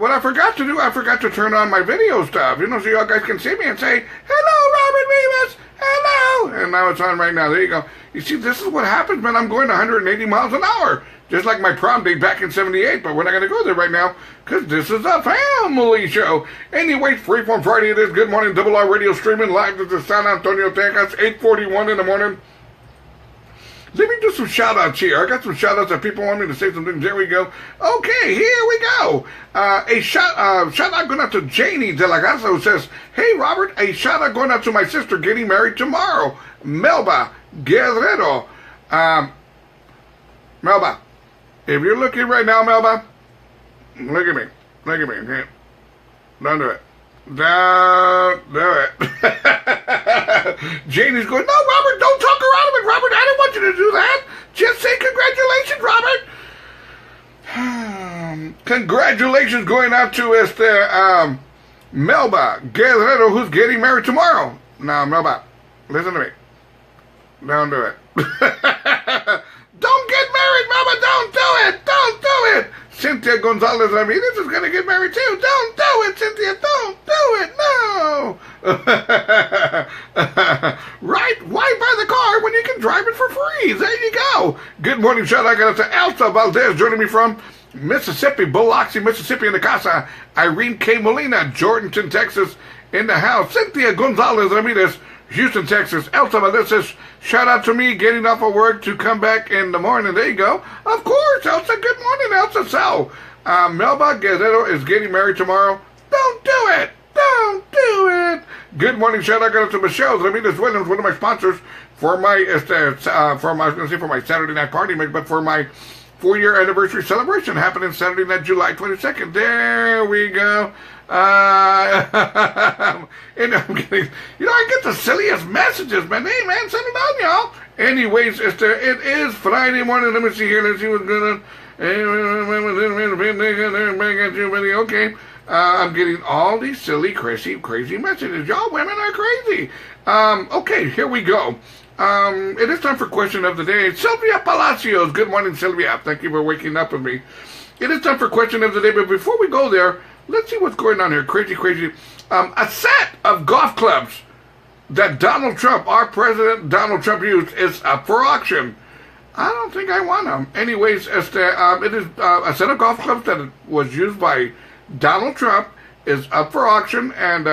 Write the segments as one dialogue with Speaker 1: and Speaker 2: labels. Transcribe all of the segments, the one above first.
Speaker 1: what I forgot to do, I forgot to turn on my video stuff, so y'all guys can see me and say, hello, Robert Rivas, hello, and now it's on right now. There you go. You see, this is what happens, man. I'm going 180 miles an hour, just like my prom date back in 78, but we're not going to go there right now, because this is a family show. Anyway, Freeform Friday it is. Good morning, Double R Radio, streaming live to San Antonio, Texas, 8:41 in the morning. Let me do some shout-outs here. I got some shout-outs that people want me to say some things. There we go. Okay, here we go. A shout-out going out to Janie De La Garza, who says, hey, Robert, a shout-out going out to my sister getting married tomorrow, Melba Guerrero. Melba, if you're looking right now, Melba, look at me. Okay? Don't do it. Don't do it. Janie's going, no, Robert, don't talk her out of it, Robert. I don't want you to do that. Just say congratulations, Robert. Congratulations going out to Melba Guerrero, who's getting married tomorrow. Now, Melba, listen to me. Don't do it. Don't get married, Melba. Don't do it. Don't do it. Cynthia Gonzalez Ramirez is going to get married too. Don't do it, Cynthia. Don't do it. No. Right? Why buy the car when you can drive it for free? There you go. Good morning, shout out to Elsa Valdez joining me from Mississippi, Biloxi, Mississippi in the casa. Irene K. Molina, Jordanton, Texas in the house. Cynthia Gonzalez Ramirez, Houston, Texas. Elsa Valdez says, shout out to me getting off of work to come back in the morning. There you go. Of course, Elsa. Good morning, Elsa. So, Melba Guerrero is getting married tomorrow. Don't do it. Don't do it. Good morning, shout out to Michelle Ramirez Williams, one of my sponsors for my for my Saturday night party, but for my 4-year anniversary celebration happening Saturday night, July 22nd. There we go. And I'm getting, I get the silliest messages, man. Hey, man, send it on, y'all. Anyways, it is Friday morning. Let me see here. Let's see what's going on. Okay. I'm getting all these silly, crazy messages. Y'all women are crazy. Okay, here we go. It is time for question of the day. Sylvia Palacios. Good morning, Sylvia. Thank you for waking up with me. It is time for question of the day, but before we go there, let's see what's going on here. Crazy. A set of golf clubs that Donald Trump, our president Donald Trump, used is up for auction. I don't think I want them. Anyways, it is a set of golf clubs that was used by Donald Trump is up for auction, and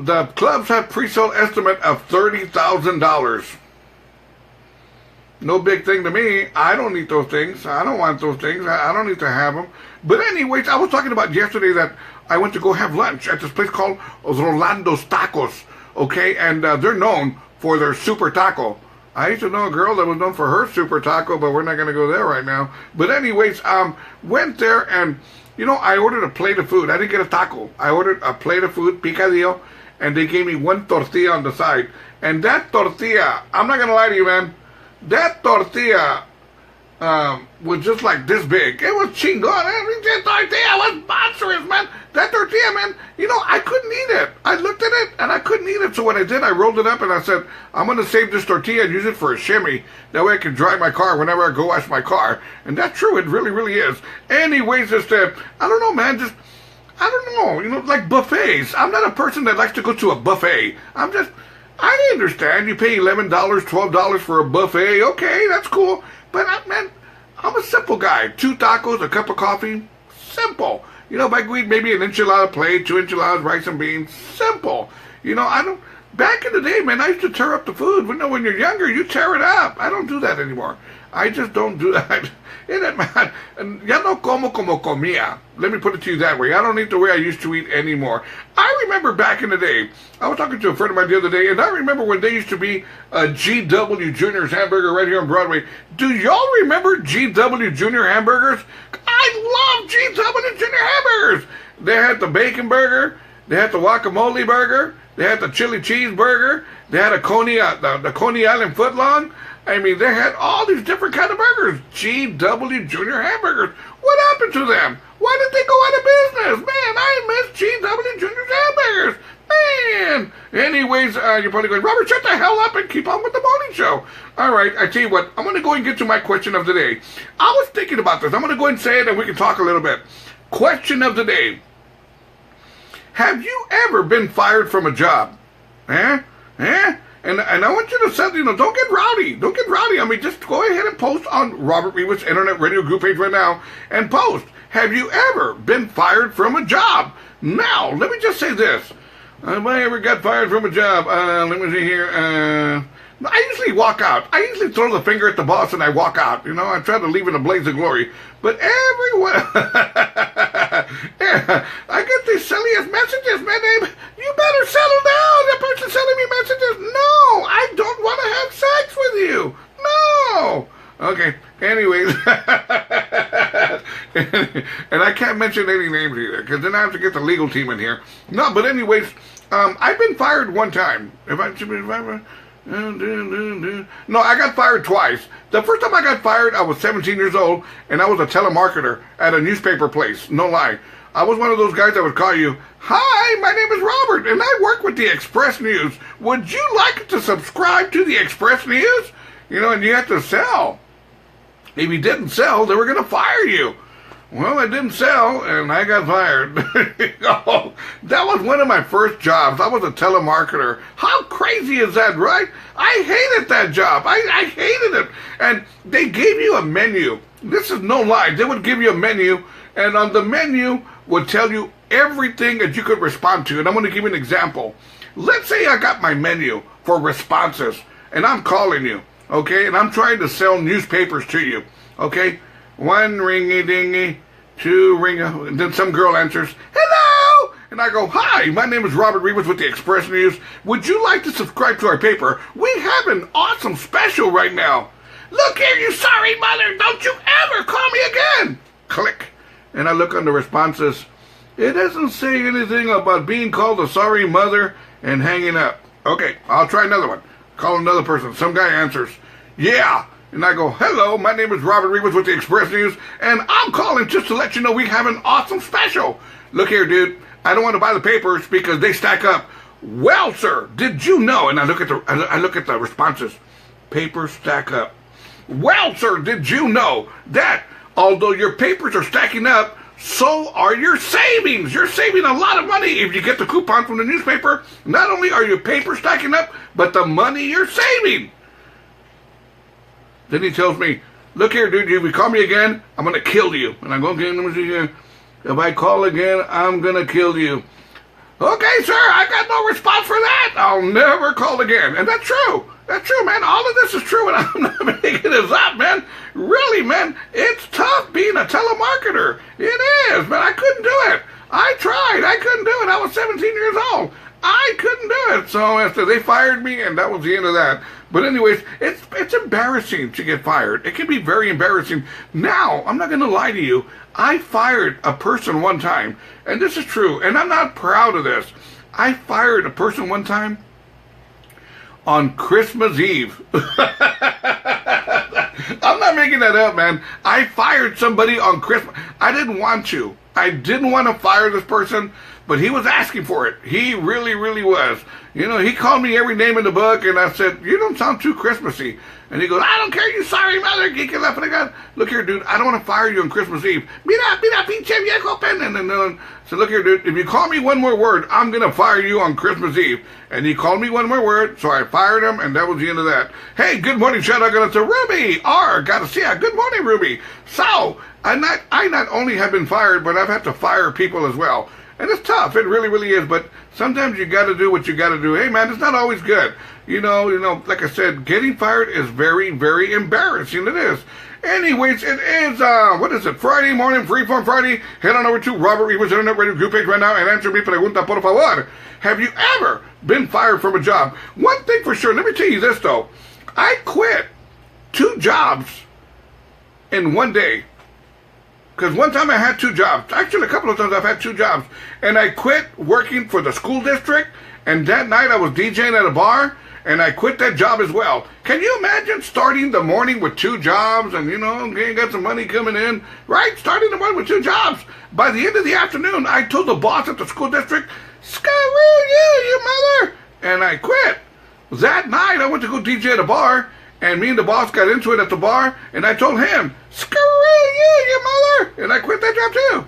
Speaker 1: the clubs have pre-sale estimate of $30,000. No big thing to me. I don't need those things. I don't want those things. I don't need to have them. But anyways, I was talking about yesterday that I went to go have lunch at this place called Rolando's Tacos, okay? And they're known for their super taco. I used to know a girl that was known for her super taco, but we're not going to go there right now. But anyways, went there and, I ordered a plate of food. I didn't get a taco. I ordered a plate of food, picadillo, and they gave me one tortilla on the side. And that tortilla, I'm not going to lie to you, man, that tortilla was just like this big. It was chingon. That tortilla was monstrous, man. That tortilla, man, I couldn't eat it. I looked at it, and I couldn't eat it. So what I did, I rolled it up, and I said, I'm going to save this tortilla and use it for a shimmy. That way I can dry my car whenever I go wash my car. And that's true. It really, really is. Anyways, I don't know, man. I don't know. Like buffets. I'm not a person that likes to go to a buffet. I understand. You pay $11, $12 for a buffet. Okay, that's cool. But, man, I'm a simple guy. 2 tacos, a cup of coffee. Simple. If I go eat maybe an enchilada plate, 2 enchiladas, rice and beans. Simple. Back in the day, man, I used to tear up the food. When you're younger, you tear it up. I don't do that anymore. I just don't do that. Ya no como comía. Let me put it to you that way. I don't eat the way I used to eat anymore. I remember back in the day, I was talking to a friend of mine the other day, and I remember when there used to be a GW Junior's hamburger right here on Broadway. Do y'all remember GW Junior hamburgers? I love GW Junior hamburgers. They had the bacon burger. They had the guacamole burger. They had the chili cheese burger. They had the Coney Island footlong. I mean, they had all these different kind of burgers. GW Junior hamburgers. What happened to them? Why did they go out of business? Man, I miss GW Junior's hamburgers. Man. Anyways, you're probably going, Robert, shut the hell up and keep on with the morning Morning Show. All right, I tell you what, I'm going to go and get to my question of the day. I was thinking about this. I'm going to go and say it and we can talk a little bit. Question of the day. Have you ever been fired from a job? And I want you to say, don't get rowdy. Don't get rowdy. I mean, just go ahead and post on Robert Rivas Internet Radio group page right now and post. Have you ever been fired from a job? Now, let me just say this. Have I ever got fired from a job? Let me see here. I usually walk out. I usually throw the finger at the boss and I walk out. I try to leave in a blaze of glory. But everyone... I get these silliest messages, man. You better settle down. The person sending me messages. No, I don't want to have sex with you. No. Okay. Anyways. And I can't mention any names either, because then I have to get the legal team in here. No, but anyways, I've been fired one time. No, I got fired twice. The first time I got fired, I was 17 years old, and I was a telemarketer at a newspaper place. No lie. I was one of those guys that would call you, "Hi, my name is Robert, and I work with the Express News. Would you like to subscribe to the Express News?" And you have to sell. If you didn't sell, they were going to fire you. Well, I didn't sell, and I got fired. That was one of my first jobs. I was a telemarketer. How crazy is that, right? I hated that job. I hated it. And they gave you a menu. This is no lie. They would give you a menu, and on the menu would tell you everything that you could respond to. And I'm going to give you an example. Let's say I got my menu for responses, and I'm calling you, okay? And I'm trying to sell newspapers to you, okay? 1 ringy-dingy, 2 and then some girl answers, "Hello!" And I go, "Hi, my name is Robert Rivas with the Express News. Would you like to subscribe to our paper? We have an awesome special right now. Look here, you sorry mother, don't you ever call me again." Click. And I look on the responses. It doesn't say anything about being called a sorry mother and hanging up. Okay, I'll try another one. Call another person. Some guy answers, "Yeah." And I go, "Hello, my name is Robert Rivas with the Express News, and I'm calling just to let you know we have an awesome special. Look here, dude, I don't want to buy the papers because they stack up. Well, sir, did you know?" And I look at the responses. Papers stack up. "Well, sir, did you know that although your papers are stacking up, so are your savings? You're saving a lot of money if you get the coupon from the newspaper. Not only are your papers stacking up, but the money you're saving." Then he tells me, "Look here, dude, if you call me again, I'm going to kill you." And I go, "Okay, let me see here. If I call again, I'm going to kill you." "Okay, sir, I got no response for that. I'll never call again." And that's true. That's true, man. All of this is true, and I'm not making this up, man. Really, man, it's tough being a telemarketer. It is, man. I couldn't do it. I tried. I couldn't do it. I was 17 years old. I couldn't do it. So after they fired me, and that was the end of that. But anyways, it's embarrassing to get fired. It can be very embarrassing. Now, I'm not going to lie to you. I fired a person one time, and this is true, and I'm not proud of this. I fired a person one time on Christmas Eve. I'm not making that up, man. I fired somebody on Christmas. I didn't want to. I didn't want to fire this person, but he was asking for it. He really, really was. He called me every name in the book, and I said, "You don't sound too Christmassy." And he goes, "I don't care, you sorry mother." Geek it up, and I got, "Look here, dude, I don't want to fire you on Christmas Eve." Mira, pinche viejo pen. And then so look here, dude, if you call me one more word, I'm going to fire you on Christmas Eve. And he called me one more word, so I fired him, and that was the end of that. Hey, good morning, shout out to Ruby R. Garcia. Good morning, Ruby. So, I not only have been fired, but I've had to fire people as well. And it's tough. It really, really is. But sometimes you got to do what you got to do. Hey, man, it's not always good. Like I said, getting fired is very, very embarrassing. It is. Anyways, it is, Friday morning, Freeform Friday. Head on over to Robert Rivas Internet Radio group page right now and answer mi pregunta, por favor. Have you ever been fired from a job? One thing for sure, let me tell you this, though. I quit 2 jobs in one day. Because one time I had 2 jobs. Actually, a couple of times I've had 2 jobs. And I quit working for the school district. And that night I was DJing at a bar. And I quit that job as well. Can you imagine starting the morning with 2 jobs and, got some money coming in? Right? Starting the morning with 2 jobs. By the end of the afternoon, I told the boss at the school district, "Screw you, you mother!" And I quit. that night I went to go DJ at a bar, and me and the boss got into it at the bar, and I told him, screw you mother, and I quit that job too.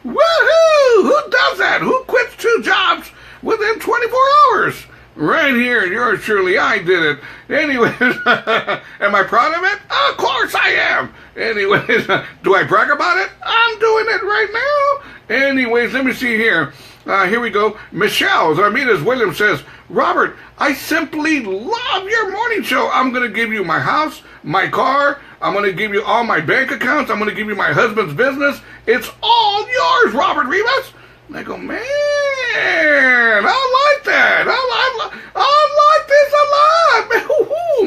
Speaker 1: Woohoo! Who does that? Who quits 2 jobs within 24 hours? Right here, yours truly, I did it. Anyways, am I proud of it? Of course I am. Anyways, do I brag about it? I'm doing it right now. Anyways, let me see here. Here we go. Michelle Ramirez Williams says, Robert, I simply love your morning show. I'm going to give you my house, my car. I'm going to give you all my bank accounts. I'm going to give you my husband's business. It's all yours, Robert Rivas. And I go, man, I like that. I like this a lot.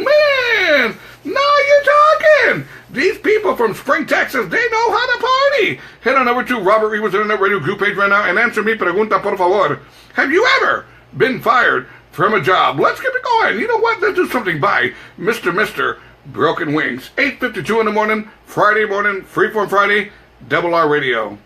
Speaker 1: Man, man, now you're talking. These people from Spring, Texas, they know how to party. Head on over to Robert Rivas Internet Radio group page right now and answer me pregunta, por favor. Have you ever been fired from a job? Let's get it going. You know what? Let's do something by Mr. Broken Wings. 8:52 in the morning, Friday morning, Freeform Friday, Double R Radio.